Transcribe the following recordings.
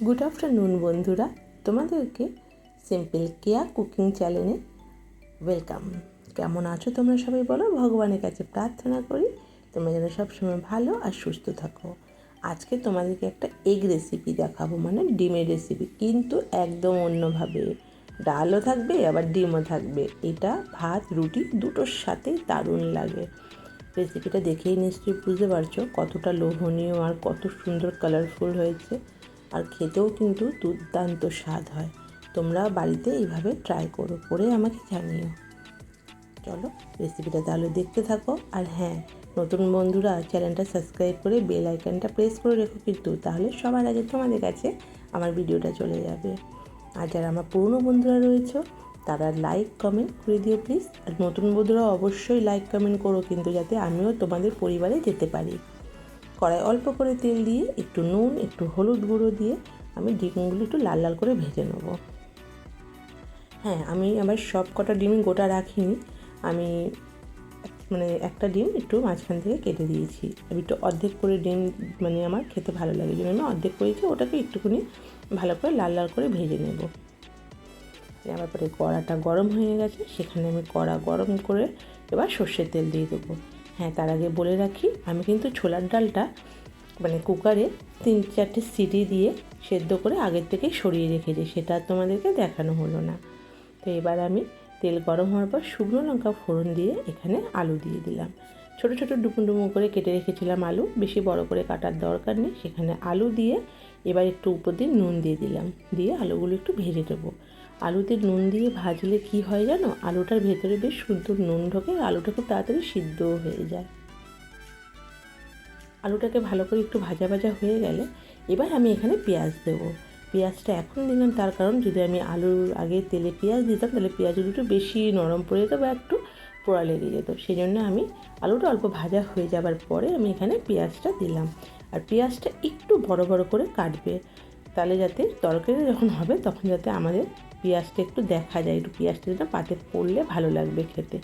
Good afternoon বন্ধুরা, তোমাদেরকে simple কেয়া cooking চ্যানেলে ওয়েলকাম। কেমন আছো তোমরা সবাই বলো? ভগবানের কাছে প্রার্থনা করি তোমরা যেন সবসময় ভালো আর সুস্থ থাকো। আজকে তোমাদেরকে একটা এগ রেসিপি দেখাবো, মানে ডিমের রেসিপি, কিন্তু একদম অন্যভাবে। ডালও থাকবে আবার ডিমও থাকবে। এটা ভাত রুটি দুটোর সাথেই দারুণ লাগে। রেসিপিটা দেখেই নিশ্চয়ই বুঝতে পারছো কতটা লোভনীয় আর কত সুন্দর কালারফুল হয়েছে, আর খেতেও কিন্তু দুর্দান্ত স্বাদ হয়। তোমরা বাড়িতে এইভাবে ট্রাই করো, করে আমাকে জানিও। চলো রেসিপিটা তাহলে দেখতে থাকো। আর হ্যাঁ, নতুন বন্ধুরা চ্যানেলটা সাবস্ক্রাইব করে বেল আইকনটা প্রেস করে রেখো, কিন্তু তাহলে সবার আগে তোমাদের কাছে আমার ভিডিওটা চলে যাবে। আর যারা আমার পুরনো বন্ধুরা রয়েছে তারা লাইক কমেন্ট করে দিও প্লিজ। আর নতুন বন্ধুরা অবশ্যই লাইক কমেন্ট করো, কিন্তু যাতে আমিও তোমাদের পরিবারে যেতে পারি। কড়াই অল্প করে তেল দিয়ে একটু নুন একটু হলুদ গুঁড়ো দিয়ে আমি ডিমগুলো একটু লাল লাল করে ভেজে নেব। হ্যাঁ, আমি আবার সব কটা ডিম গোটা রাখিনি, আমি মানে একটা ডিম একটু মাঝখান থেকে কেটে দিয়েছি। আমি একটু অর্ধেক করে ডিম মানে আমার খেতে ভালো লাগে, জন্য আমি অর্ধেক করেছি, ওটাকে একটুখানি ভালো করে লাল লাল করে ভেজে নেব। আমার পরে কড়াটা গরম হয়ে গেছে, সেখানে আমি কড়া গরম করে এবার সর্ষের তেল দিয়ে দেবো। হ্যাঁ, তার আগে বলে রাখি, আমি কিন্তু ছোলার ডালটা মানে কুকারে 3-4টে সিটি দিয়ে সেদ্ধ করে আগের থেকেই সরিয়ে রেখেছি, সেটা তোমাদেরকে দেখানো হলো না। তো এবার আমি তেল গরম হওয়ার পর শুকনো লঙ্কা ফোড়ন দিয়ে এখানে আলু দিয়ে দিলাম। ছোটো ছোটো ডুমো ডুমো করে কেটে রেখেছিলাম আলু, বেশি বড় করে কাটার দরকার নেই। সেখানে আলু দিয়ে এবার একটু উপর দিয়ে নুন দিয়ে দিলাম, দিয়ে আলুগুলো একটু ভেজে দেবো। আলুতে নুন দিয়ে ভাজলে কি হয় জানো, আলুটার ভেতরে বেশ সুন্দর নুন ঢোকে, আলুটা খুব তাড়াতাড়ি সিদ্ধও হয়ে যায়। আলুটাকে ভালো করে একটু ভাজা ভাজা হয়ে গেলে এবার আমি এখানে পেঁয়াজ দেবো। পেঁয়াজটা এখন দিলাম তার কারণ, যদি আমি আলুর আগে তেলে পেঁয়াজ দিতাম তাহলে পেঁয়াজগুলো একটু বেশি নরম পড়ে যেত বা একটু পোড়া লেগে যেত। সেই জন্য আমি আলুটা অল্প ভাজা হয়ে যাবার পরে আমি এখানে পেঁয়াজটা দিলাম। আর পেঁয়াজটা একটু বড় বড় করে কাটবে, তাহলে যাতে তরকারি যখন হবে তখন যাতে আমাদের পেঁয়াজটা একটু দেখা যায়, একটু পেঁয়াজটা যেন পাতে পড়লে ভালো লাগবে খেতে।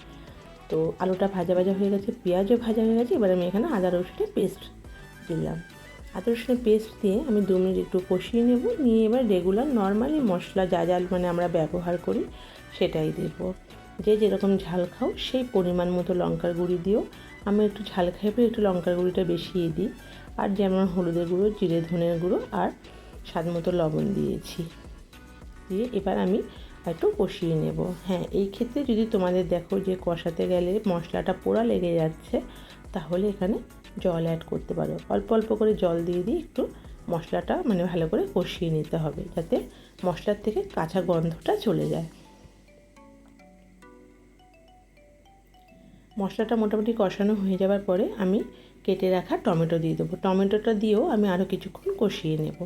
তো আলুটা ভাজা ভাজা হয়ে গেছে, পেঁয়াজও ভাজা হয়ে গেছে, এবার আমি এখানে আদা রসুনের পেস্ট দিলাম। আদা রসুনের পেস্ট দিয়ে আমি 2 মিনিট একটু কষিয়ে নেব, নিয়ে এবার রেগুলার নর্মালি মশলা যা যা মানে আমরা ব্যবহার করি সেটাই দেব। যে যেরকম ঝাল খাও সেই পরিমাণ মতো লঙ্কার গুঁড়ি দিও। আমি একটু ঝাল খাইবে একটু লঙ্কার গুঁড়িটা বেশিয়ে দিই। আর যেমন হলুদের গুঁড়ো, জিরে ধনের গুঁড়ো আর স্বাদ মতো লবণ দিয়েছি। দিয়ে এবার আমি একটু কষিয়ে নেব। হ্যাঁ, এই ক্ষেত্রে যদি তোমাদের দেখো যে কষাতে গেলে মশলাটা পোড়া লেগে যাচ্ছে, তাহলে এখানে জল অ্যাড করতে পারো। অল্প অল্প করে জল দিয়ে দিয়ে একটু মশলাটা মানে ভালো করে কষিয়ে নিতে হবে, যাতে মশলার থেকে কাঁচা গন্ধটা চলে যায়। মশলাটা মোটামুটি কষানো হয়ে যাওয়ার পরে আমি কেটে রাখা টমেটো দিয়ে দেবো। টমেটোটা দিয়েও আমি আরও কিছুক্ষণ কষিয়ে নেব।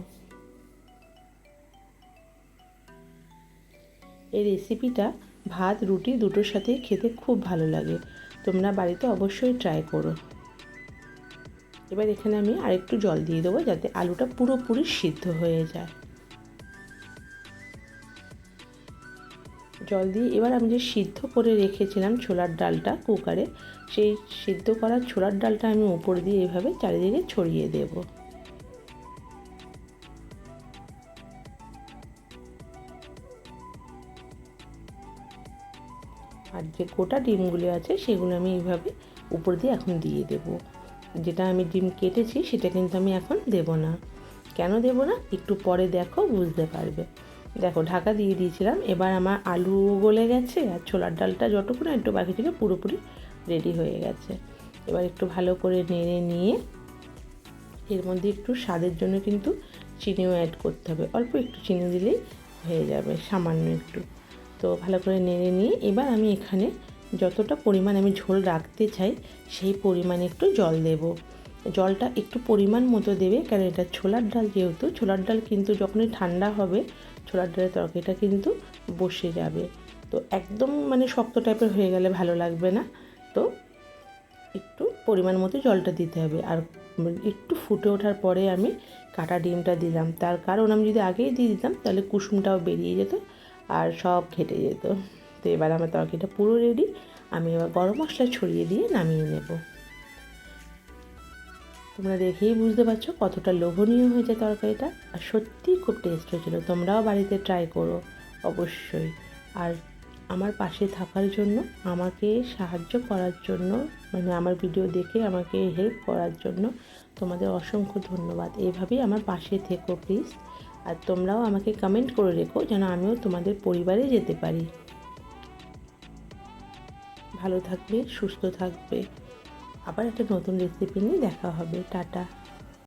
এই রেসিপিটা ভাত রুটি দুটোর সাথে খেতে খুব ভালো লাগে, তোমরা বাড়িতে অবশ্যই ট্রাই করো। এবার এখানে আমি আরেকটু জল দিয়ে দেবো, যাতে আলুটা পুরোপুরি সিদ্ধ হয়ে যায়। জল দিয়ে এবার আমি যে সিদ্ধ করে রেখেছিলাম ছোলার ডালটা কুকারে, সেই সিদ্ধ করা ছোলার ডালটা আমি উপর দিয়ে এভাবে চারিদিকে ছড়িয়ে দেবো। আর যে গোটা ডিমগুলো আছে সেগুলো আমি এইভাবে উপর দিয়ে এখন দিয়ে দেব। যেটা আমি ডিম কেটেছি সেটা কিন্তু আমি এখন দেব না। কেন দেব না একটু পরে দেখো, বুঝতে পারবে। দেখো, ঢাকা দিয়ে দিয়েছিলাম, এবার আমার আলুও গলে গেছে আর ছোলার ডালটা যতক্ষণ একটু বাকি ছিল পুরোপুরি রেডি হয়ে গেছে। এবার একটু ভালো করে নেড়ে নিয়ে এর মধ্যে একটু স্বাদের জন্য কিন্তু চিনিও অ্যাড করতে হবে, অল্প একটু চিনি দিলেই হয়ে যাবে, সামান্য একটু। তো ভালো করে নেড়ে নিয়ে এবার আমি এখানে যতটা পরিমাণ আমি ঝোল রাখতে চাই সেই পরিমাণে একটু জল দেব। জলটা একটু পরিমাণ মতো দেবে, কারণ এটা ছোলার ডাল, যেহেতু ছোলার ডাল কিন্তু যখনই ঠান্ডা হবে ছোলার ডালের তরকারিটা কিন্তু বসে যাবে। তো একদম মানে শক্ত টাইপের হয়ে গেলে ভালো লাগবে না, তো একটু পরিমাণ মতো জলটা দিতে হবে। আর একটু ফুটে ওঠার পরে আমি কাটা ডিমটা দিলাম, তার কারণ আমি যদি আগেই দিয়ে দিতাম তাহলে কুসুমটাও বেরিয়ে যেত আর সব ঘেটে যেত। তো এবার আমার তরকারিটা পুরো রেডি, আমি এবার গরম মশলা ছড়িয়ে দিয়ে নামিয়ে নেব। তোমরা দেখেই বুঝতে পারছো কতটা লোভনীয় হয়েছে তরকারিটা, আর সত্যিই খুব টেস্ট হয়েছিল। তোমরাও বাড়িতে ট্রাই করো অবশ্যই। আর আমার পাশে থাকার জন্য, আমাকে সাহায্য করার জন্য, মানে আমার ভিডিও দেখে আমাকে হেল্প করার জন্য তোমাদের অসংখ্য ধন্যবাদ। এইভাবেই আমার পাশে থেকো প্লিজ। আর তোমরাও আমাকে কমেন্ট করে রেখো যেন আমিও তোমাদের পরিবারে যেতে পারি। ভালো থাকবে, সুস্থ থাকবে। আবার একটা নতুন রেসিপি নিয়ে দেখা হবে। টাটা।